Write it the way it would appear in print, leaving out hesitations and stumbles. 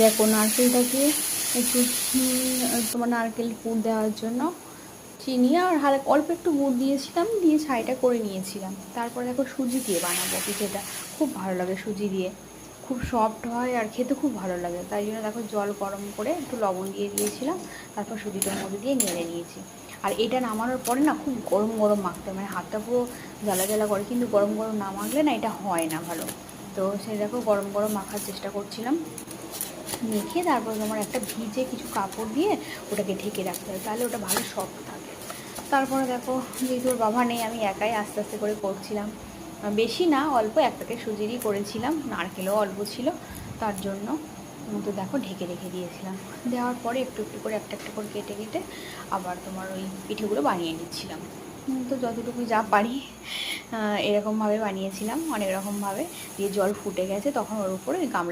দেখো নারকেলটাকে একটু তোমার নারকেল পুর দেওয়ার জন্য চিনি আর হালকা অল্প একটু গুড় দিয়েছিলাম, দিয়ে ছাইটা করে নিয়েছিলাম। তারপরে দেখো সুজি দিয়ে বানাবো পিঠেটা, খুব ভালো লাগে সুজি দিয়ে, খুব সফট হয় আর খেতে খুব ভালো লাগে। তাই জন্য দেখো জল গরম করে একটু লবণ দিয়ে দিয়েছিলাম, তারপর সুজিটার মধ্যে দিয়ে নেড়ে নিয়েছি। আর এটা নামানোর পরে না খুব গরম গরম মাখতে, মানে হাতটা পুরো জ্বালা জ্বালা করে, কিন্তু গরম গরম না মাখলে না এটা হয় না ভালো। তো সেই দেখো গরম গরম মাখার চেষ্টা করছিলাম, মেখে তারপর তোমার একটা ভিজে কিছু কাপড় দিয়ে ওটাকে ঢেকে রাখতে হয়, তাহলে ওটা ভালো সফট থাকে। তারপরে দেখো যেহেতু ওর বাবা নেই, আমি একাই আস্তে আস্তে করে করছিলাম, বেশি না অল্প এক প্যাকেট সুজিরই করেছিলাম, নারকেলও অল্প ছিল তার জন্য। তো দেখো ঢেকে রেখে দিয়েছিলাম, দেওয়ার পরে একটু একটু করে একটা একটা করে কেটে কেটে আবার তোমার ওই পিঠেগুলো বানিয়ে নিচ্ছিলাম। তো যতটুকু যা পারি এরকমভাবে বানিয়েছিলাম, অনেক রকমভাবে। দিয়ে জল ফুটে গেছে, তখন ওর উপরে গামলা